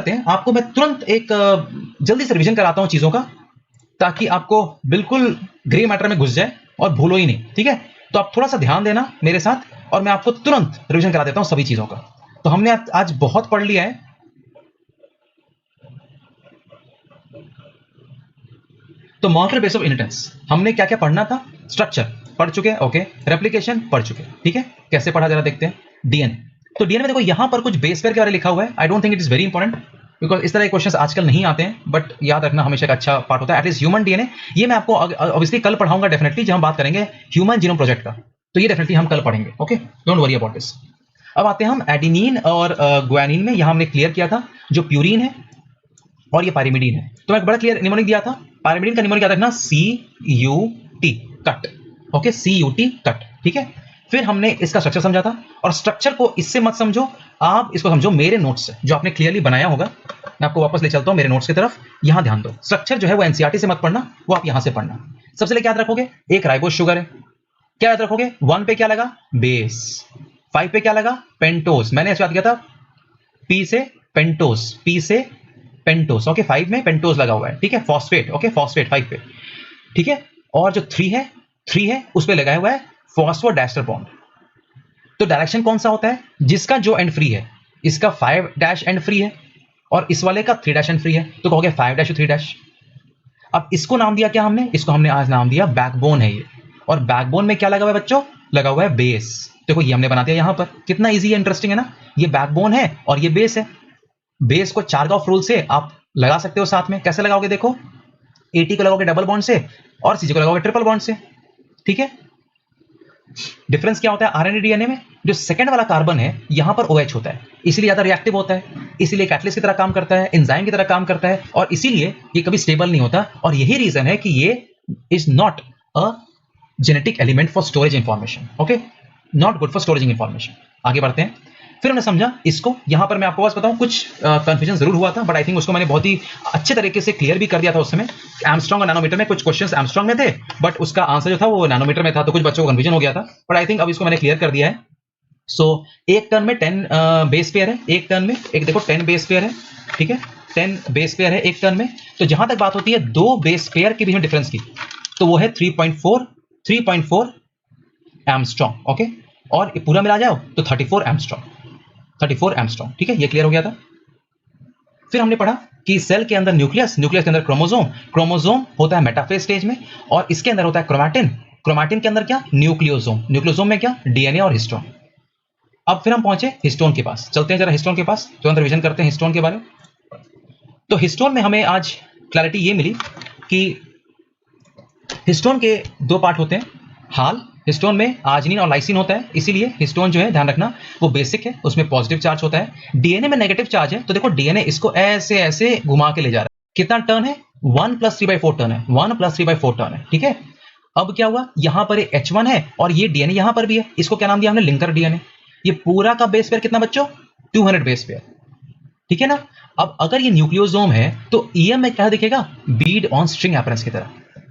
करते हैं, आपको मैं तुरंत एक जल्दी से रिवीजन कराता हूं चीजों का, ताकि आपको बिल्कुल ग्रे मैटर में घुस जाए और भूलो ही नहीं, ठीक है। तो आप थोड़ा सा ध्यान देना मेरे साथ और मैं आपको तुरंत रिवीजन करा देता हूं सभी चीजों का। तो हमने आज बहुत पढ़ लिया है। तो मॉलिक्यूलर बेस ऑफ इनहेरिटेंस हमने क्या क्या पढ़ना था? स्ट्रक्चर पढ़ चुके हैं, ओके। रेप्लिकेशन पढ़ चुके हैं, ठीक है। कैसे पढ़ा जरा देखते हैं। डीएनए, तो डीएनए में देखो यहां पर कुछ बेस पेयर के बारे में लिखा हुआ है। I don't think it is very important because इस तरह के क्वेश्चंस आजकल नहीं आते हैं, बट याद रखना हमेशा एक अच्छा पार्ट होता है। एटलीस्ट ह्यूमन डीएनए, ये मैं आपको ऑब्वियसली कल पढ़ाऊंगा डेफिनेटली, जब हम बात करेंगे ह्यूमन जीनोम प्रोजेक्ट का, तो ये डेफिनेटली हम कल पढ़ेंगे, okay. Don't worry about this. अब आते हैं हम एडेनिन और ग्वानिन में। यहां हमने क्लियर किया था जो प्यूरिन है और ये पायरिमिडीन है। तो मैं एक बड़ा क्लियर निमोनिक दिया था। पायरिमिडीन का निमोनिक याद रखना CUT, cut, okay, CUT cut, ठीक है। फिर हमने इसका स्ट्रक्चर समझा था, और स्ट्रक्चर को इससे मत समझो, आप इसको समझो मेरे नोट्स से जो आपने क्लियरली बनाया होगा। मैं आपको वापस ले चलता हूं मेरे नोट्स की तरफ। यहां ध्यान दो, स्ट्रक्चर जो है वो एनसीईआरटी से मत पढ़ना, वो आप यहां से पढ़ना। सबसे पहले क्या याद रखोगे? एक राइबोज शुगर है। क्या याद रखोगे? 1 पे क्या लगा? बेस। 5 पे क्या लगा? पेंटोस। मैंने ऐसे याद किया था, P से पेंटोस, P से पेंटोस, ओके। 5 में पेंटोस लगा हुआ है, ठीक है। फॉस्फेट, ओके, फॉस्फेट 5 पे, ठीक है। और जो 3 है उस पे लगाया हुआ है फॉस्फोडाइस्टर बॉन्ड। तो डायरेक्शन कौन सा होता है? जिसका जो एंड फ्री है, इसका 5' एंड फ्री है और इस वाले का 3' एंड फ्री है, तो कहोगे 5' और 3'। अब इसको नाम दिया क्या हमने? इसको हमने आज नाम दिया बैकबोन है ये। और बैकबोन में क्या लगा हुआ है बच्चों? लगा हुआ है बेस। देखो ये हमने बना दिया यहां पर, कितना इजी है, इंटरेस्टिंग है ना। ये बैकबोन है और ये बेस है। बेस को चारगॉफ रूल से आप लगा सकते हो साथ में। कैसे लगाओगे? देखो, AT को लगाओगे डबल बॉन्ड से और CG को लगाओगे ट्रिपल बॉन्ड से, ठीक है। डिफरेंस क्या होता है आरएनए डीएनए में? जो सेकंड वाला कार्बन है यहां पर OH होता है, इसीलिए ज्यादा रिएक्टिव होता है, इसीलिए कैटलिस्ट की तरह काम करता है, एंजाइम की तरह काम करता है, और इसीलिए ये कभी स्टेबल नहीं होता। और यही रीजन है कि ये is not a genetic element for storage information, okay, not good for storaging information. आगे बढ़ते हैं। फिर हमने समझा इसको। यहां पर मैं आपको बस बताऊं, कुछ कंफ्यूजन जरूर हुआ था, बट आई थिंक उसको मैंने बहुत ही अच्छे तरीके से क्लियर भी कर दिया था उस समय। एमस्ट्रॉन्ग और नैनोमीटर में कुछ क्वेश्चंस एमस्ट्रॉन्ग में थे, बट उसका आंसर जो था वो नैनोमीटर में था, तो कुछ बच्चों को कंफ्यूजन हो गया था, बट आई थिंक अब इसको मैंने क्लियर कर दिया है। सो एक टर्न में 10 बेस पेयर है, एक टर्न में एक देखो 10 बेस पेयर है, ठीक है, 10 बेस पेयर है एक टर्न में। तो जहां तक बात होती है दो बेस पेयर के बीच में डिफरेंस की, तो वो है 3.4 एमस्ट्रॉन्ग, ओके। और पूरा मिला जाओ तो 34 एमस्ट्रॉन्ग, ठीक है। ये क्लियर हो गया था। फिर हमने पढ़ा कि सेल के अंदर न्यूक्लियस के अंदर क्रोमोसोम होता है मेटाफेज स्टेज में, और इसके अंदर होता है क्रोमैटिन के अंदर क्या? न्यूक्लियोसोम में क्या? डीएनए और हिस्टोन। अब फिर हम पहुंचे हिस्टोन के पास। चलते हैं जरा हिस्टोन के पास, तुरंत रिवीजन करते हैं हिस्टोन के बारे में। तो हिस्टोन में हमें आज क्लैरिटी ये मिली कि हिस्टोन के दो पार्ट होते हैं। हाल हिस्टोन में आर्जिनिन और लाइसिन होता है, इसीलिए हिस्टोन जो है ध्यान रखना वो बेसिक है, उसमें पॉजिटिव चार्ज होता है। डीएनए में नेगेटिव चार्ज है, तो देखो डीएनए इसको ऐसे ऐसे घुमा के ले जा रहा है। कितना टर्न है? 1 + 3/4 टर्न है, 1 + 3/4 टर्न है, ठीक है। अब क्या हुआ? यहां पर H1 है और ये डीएनए यहां पर भी है, इसको क्या नाम दिया हमने? Linker DNA. ये पूरा का बेस पेयर कितना बच्चों? 200 बेस पेयर, ठीक है ना। अब अगर ये न्यूक्लियोसोम है तो ईएम में क्या दिखेगा? बीड ऑन स्ट्रिंग अपीयरेंस की तरह।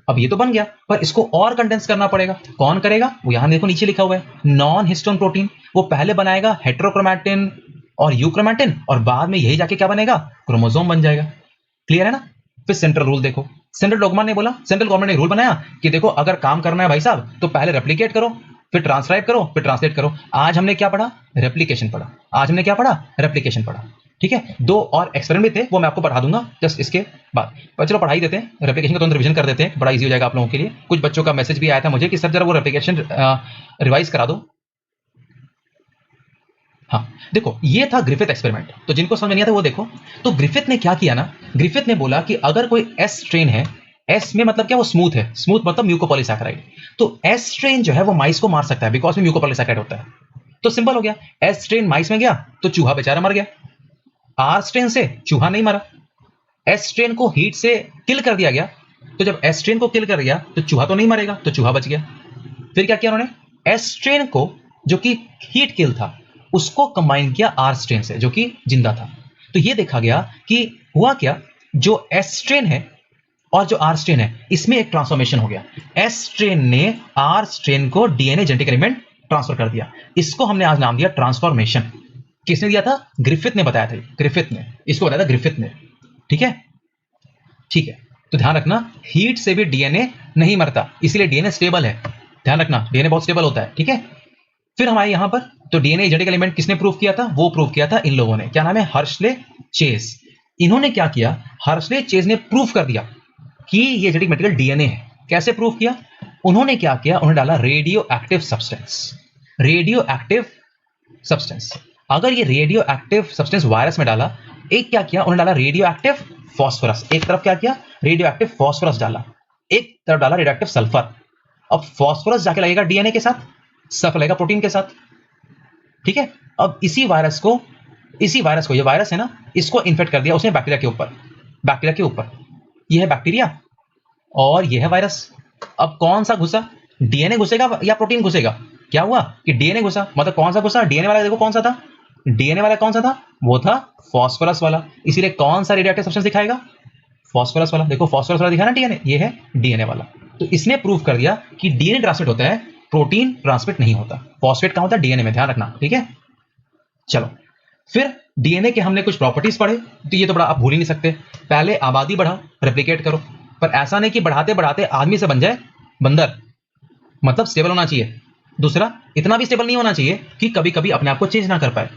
अब ये तो बन गया, पर इसको और कंडेंस करना पड़ेगा। कौन करेगा? वो यहां देखो नीचे लिखा हुआ है, नॉन हिस्टोन प्रोटीन। वो पहले बनाएगा हेटेरोक्रोमैटिन और यूक्रोमैटिन, और बाद में यही जाके क्या बनेगा? क्रोमोसोम बन जाएगा। क्लियर है ना। फिर सेंट्रल रूल देखो, सेंट्रल डॉगमा ने बोला, सेंट्रल गवर्नमेंट ने रूल बनाया कि देखो अगर काम करना है भाई साहब तो पहले रेप्लिकेट करो, फिर ट्रांसक्राइब करो, फिर ट्रांसलेट करो। आज हमने क्या पढ़ा? रेप्लिकेशन पढ़ा, ठीक है। दो और एक्सपेरिमेंट भी थे, वो मैं आपको पढ़ा दूंगा जस्ट इसके बाद। पर चलो पढ़ाई देते हैं, रेप्लिकेशन का तुरंत रिवीजन कर देते हैं, बड़ा इजी हो जाएगा आप लोगों के लिए। कुछ बच्चों का मैसेज भी आया था मुझे कि सर जरा वो रेप्लिकेशन रिवाइज करा दो। हाँ देखो, ये था ग्रिफिथ एक्सपेरिमेंट, तो जिनको समझ नहीं आता वो देखो। तो ग्रिफिथ ने क्या किया ना, ग्रिफिथ ने बोला कि अगर कोई एस स्ट्रेन है, एस में मतलब क्या? वो स्मूथ है, स्मूथ मतलब म्यूकोपॉलीसैकेराइड। तो एस स्ट्रेन जो है वो माइस को मार सकता है, बिकॉज में म्यूकोपॉलीसैकेराइड होता है। तो सिंपल हो गया, एस स्ट्रेन माइस में गया तो चूहा बेचारा मर गया, आर स्ट्रेन से चूहा नहीं मरा। एस स्ट्रेन को हीट से किल कर दिया गया, तो जब एस स्ट्रेन को किल कर दिया तो चूहा तो नहीं मरेगा, तो चूहा बच गया। फिर क्या किया उन्होंने? एस स्ट्रेन को जो कि हीट किल था उसको कंबाइन किया आर स्ट्रेन से जो कि जिंदा था। तो ये देखा गया कि हुआ क्या, जो एस स्ट्रेन है और जो आर स्ट्रेन है इसमें एक ट्रांसफॉर्मेशन हो गया। एस स्ट्रेन ने आर स्ट्रेन को डीएनए जेनेटिक एलिमेंट ट्रांसफर कर दिया। इसको हमने आज नाम दिया ट्रांसफॉर्मेशन। किसने दिया था? ग्रिफिथ ने बताया था, ग्रिफिथ ने इसको बताया था, ग्रिफिथ ने। ठीक है, ठीक है। तो ध्यान रखना, हीट से भी डीएनए नहीं मरता, इसीलिए डीएनए स्टेबल है। ध्यान रखना, डीएनए बहुत स्टेबल होता है। ठीक है, फिर हमारे यहां पर तो डीएनए जेनेटिक एलिमेंट किसने प्रूव किया था? वो प्रूव किया था इन लोगों ने, क्या नाम है? हर्शले चेज। इन्होंने क्या किया? हर्शले चेज ने प्रूव कर दिया कि ये जेनेटिक मटेरियल डीएनए है। कैसे प्रूव किया? उन्होंने क्या किया? उन्होंने डाला radio active substance. Radio active substance, अगर ये रेडियो एक्टिव सब्सटेंस वायरस में डाला, एक क्या किया? उन्होंने डाला रेडियो एक्टिव फॉस्फोरस। एक तरफ क्या किया? रेडियो एक्टिव फॉस्फोरस डाला, एक तरफ डाला रेडियो एक्टिव सल्फर। अब फॉस्फोरस जाके लगेगा डीएनए के साथ, सल्फर लगेगा प्रोटीन के साथ। ठीक है, अब इसी वायरस को, ये वायरस है ना, इसको इन्फेक्ट कर दिया उसने बैक्टीरिया के ऊपर। बैक्टीरिया के ऊपर ये है बैक्टीरिया और ये है वायरस। अब कौन सा घुसा? डीएनए घुसेगा या प्रोटीन घुसेगा? क्या हुआ कि डीएनए घुसा। मतलब कौन सा घुसा? डीएनए वाला। देखो कौन सा था? डीएनए वाला कौन सा था? वो था फॉस्फोरस वाला। इसीलिए कौन सा रेडियोएक्टिव सब्सटेंस दिखाएगा? फॉस्फोरस वाला। देखो फॉस्फोरस वाला दिखा ना डीएनए, ये है डीएनए वाला। तो इसने प्रूव कर दिया कि डीएनए ट्रांसमिट होता है, प्रोटीन ट्रांसमिट नहीं होता। फॉस्फेट कहां होता है? डीएनए में, ध्यान रखना। ठीक है, चलो फिर डीएनए के हमने कुछ प्रॉपर्टीज पढ़े, तो ये तो बड़ा आप भूल ही नहीं सकते। पहले आबादी बढ़ा, रेप्लिकेट करो, पर ऐसा नहीं कि बढ़ाते बढ़ाते आदमी से बन जाए बंदर, मतलब स्टेबल होना चाहिए। दूसरा, इतना भी स्टेबल नहीं होना चाहिए कि कभी कभी अपने आप को चेंज ना कर पाए।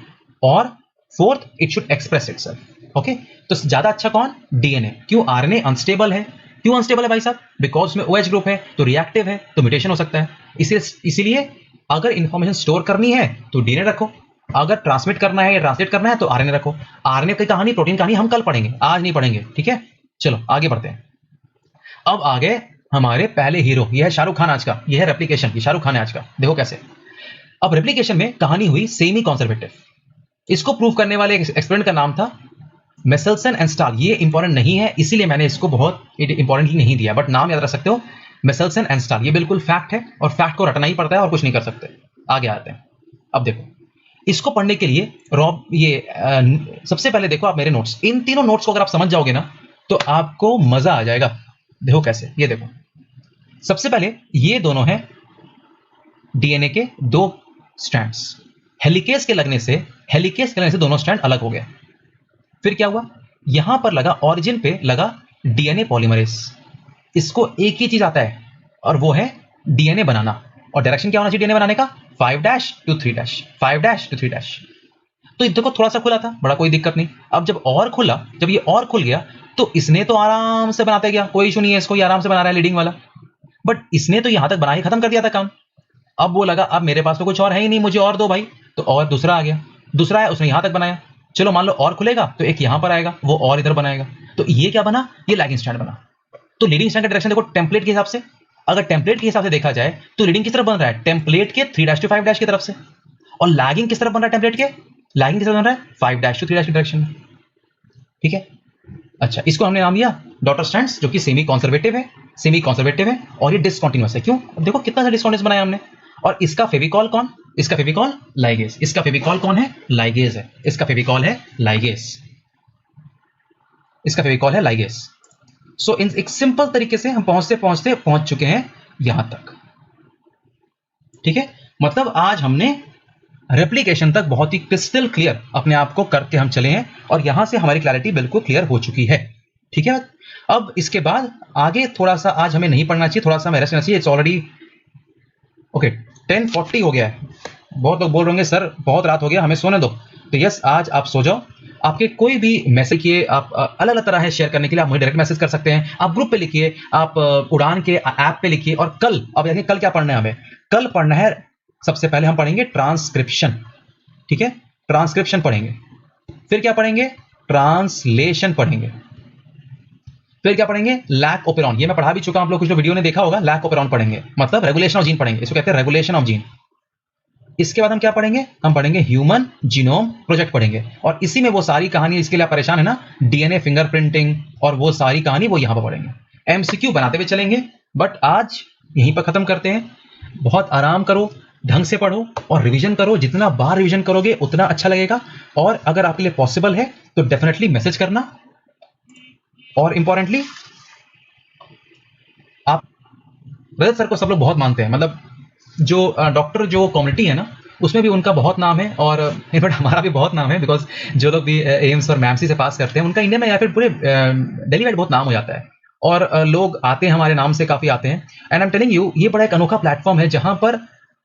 और fourth, it should express itself. Okay, तो ज्यादा अच्छा कौन? डीएनए। क्यों? आरएनए अनस्टेबल है। क्यों अनस्टेबल है भाई साहब? बिकॉज उसमें OH ग्रुप है, तो रिएक्टिव है, तो म्यूटेशन हो सकता है। इसीलिए अगर इंफॉर्मेशन स्टोर करनी है तो डीएनए रखो, अगर ट्रांसमिट करना है या ट्रांसलेट करना है तो आरएनए रखो। आरएनए की कहानी, प्रोटीन कहानी हम कल पढ़ेंगे, आज नहीं पढ़ेंगे। ठीक है, चलो आगे बढ़ते हैं। अब आगे हमारे पहले हीरो, यह है शाहरुख खान आज का, यह है रेप्लिकेशन की, शाहरुख खान है आज का। देखो कैसे। अब रेप्लिकेशन में कहानी हुई सेमी कॉन्जर्वेटिव। इसको प्रूव करने वाले एक्सपेरिमेंट का नाम था मेसेल्सन एंड स्टाल। ये इंपॉर्टेंट नहीं है, इसीलिए मैंने इसको बहुत इंपॉर्टेंटली नहीं दिया, बट नाम याद रख सकते हो, मेसेल्सन एंड स्टाल। ये बिल्कुल फैक्ट है और फैक्ट को रटना ही पड़ता है और कुछ नहीं कर सकते। आगे आते हैं। अब देखो, इसको पढ़ने के लिए सबसे पहले देखो आप मेरे नोट्स, इन तीनों नोट्स को अगर आप समझ जाओगे ना तो आपको मजा आ जाएगा। देखो कैसे, ये देखो। सबसे पहले ये दोनों हैं डीएनए के दो स्ट्रैंड्स। हेलिकेज के लगने से दोनों स्ट्रैंड अलग हो गए। फिर क्या हुआ? यहां पर लगा, ऑरिजिन पे लगा डीएनए पॉलीमरेज। इसको एक ही चीज आता है और वो है डीएनए बनाना। और डायरेक्शन क्या होना चाहिए डीएनए बनाने का? 5' to 3', 5' to 3'। तो देखो थोड़ा सा खुला था, बड़ा कोई दिक्कत नहीं। अब जब ये और खुल गया तो इसने तो आराम से बनाते गया, कोई इशू नहीं है, इसको ये आराम से बना रहा है लीडिंग वाला। बट इसने तो यहां तक बना ही खत्म कर दिया था काम। अब वो लगा अब मेरे पास तो कुछ और है ही नहीं, मुझे और दो भाई। तो और दूसरा आ गया, दूसरा है, उसने यहां तक बनाया। चलो मान लो और खुलेगा तो एक यहां पर आएगा, वो और इधर बनाएगा। तो ये क्या बना? ये लैगिंग स्ट्रैंड बना। तो लीडिंग स्ट्रैंड का डायरेक्शन देखो टेम्पलेट के हिसाब से, अगर टेम्पलेट के हिसाब से देखा जाए तो लीडिंग किस तरफ बन रहा है? टेम्पलेट के 3' to 5' की तरफ से। और लैगिंग किस तरफ बन रहा है? टेम्पलेट के लैगिंग किस तरफ बन रहा है? 5' to 3' की डायरेक्शन में। ठीक है, अच्छा, इसको हमने नाम दिया डॉटर स्ट्रैंड्स, जो कि सेमी कॉन्जर्वेटिव है और ये डिसकंटीन्यूअस है। क्यों? अब देखो कितना सा डिसकंटीन्यूअस बनाया हमने। और इसका फेविकॉल कौन? इसका फेविकॉल लाइगेज। इसका फेविकॉल कौन है? लाइगेज है। इसका फेविकॉल है लाइगेज। सो इन एक सिंपल तरीके से हम पहुंच चुके हैं यहां तक। ठीक है, मतलब आज हमने रेप्लिकेशन तक बहुत ही क्रिस्टल क्लियर अपने आप को करके हम चले हैं और यहां से हमारी क्लैरिटी बिल्कुल क्लियर हो चुकी है। ठीक है, अब इसके बाद आगे थोड़ा सा आज हमें नहीं पढ़ना चाहिए, थोड़ा सा हमें रेस्ट करना चाहिए। इट्स ऑलरेडी ओके 10:40 हो गया है। बहुत लोग बोल रहे होंगे सर बहुत रात हो गया, हमें सोने दो। तो यस, आज आप सो जाओ। आपके कोई भी मैसेज किए, आप अलग अलग तरह है शेयर करने के लिए, आप मुझे डायरेक्ट मैसेज कर सकते हैं, आप ग्रुप पे लिखिए, आप उड़ान के ऐप पे लिखिए। और कल अब देखिए कल क्या पढ़ना है हमें। कल पढ़ना है, सबसे पहले हम पढ़ेंगे ट्रांसक्रिप्शन। ठीक है, ट्रांसक्रिप्शन पढ़ेंगे। फिर क्या पढ़ेंगे? ट्रांसलेशन पढ़ेंगे। फिर क्या पढ़ेंगे? Lac operon. ये मैं पढ़ा भी चुका हूं, आप लोग कुछ वीडियो ने देखा होगा। लैक ओपेरॉन पढ़ेंगे, मतलब रेगुलेशन ऑफ जीन पढ़ेंगे, इसको कहते हैं रेगुलेशन ऑफ जीन। इसके बाद हम क्या पढ़ेंगे? हम पढ़ेंगे ह्यूमन जीनोम प्रोजेक्ट पढ़ेंगे। और इसी में वो सारी कहानी, इसके लिए आप परेशान है ना, डीएनए फिंगरप्रिंटिंग और वो सारी कहानी वो यहां पर पढ़ेंगे। एमसीक्यू बनाते हुए चलेंगे, बट आज यहीं पर खत्म करते हैं। बहुत आराम करो, ढंग से पढ़ो और रिवीजन करो। जितना बार रिवीजन करोगे उतना अच्छा लगेगा। और अगर आपके लिए पॉसिबल है तो डेफिनेटली मैसेज करना। और इंपॉर्टेंटली आप रजत सर को सब लोग बहुत मानते हैं, मतलब जो डॉक्टर जो कम्युनिटी है ना, उसमें भी उनका बहुत नाम है, और इनफैक्ट हमारा भी बहुत नाम है, बिकॉज जो लोग भी एम्स और मैमसी से पास करते हैं उनका इंडिया में या फिर पूरे दिल्ली में बहुत नाम हो जाता है, और लोग आते हैं हमारे नाम से, काफी आते हैं। And I am telling you, ये बड़ा एक अनोखा प्लेटफॉर्म है जहां पर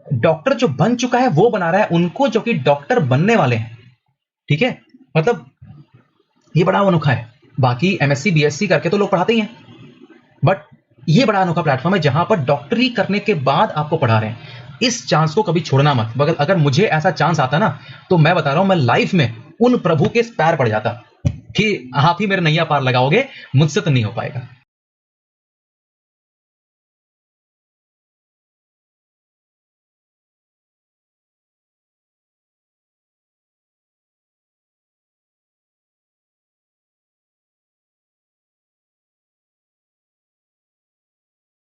डॉक्टर जो बन चुका है वो बना रहा है उनको जो कि डॉक्टर बनने वाले हैं। ठीक है, मतलब ये बड़ा अनोखा है। बाकी एमएससी बीएससी करके तो लोग पढ़ाते ही हैं, बट ये बड़ा अनोखा प्लेटफॉर्म है जहां पर डॉक्टरी करने के बाद आपको पढ़ा रहे हैं। इस चांस को कभी छोड़ना मत। मगर अगर मुझे ऐसा चांस आता ना, तो मैं बता रहा हूं, मैं लाइफ में उन प्रभु के पैर पड़ जाता कि आप ही मेरे नैया पार लगाओगे, मुझसे तो नहीं हो पाएगा।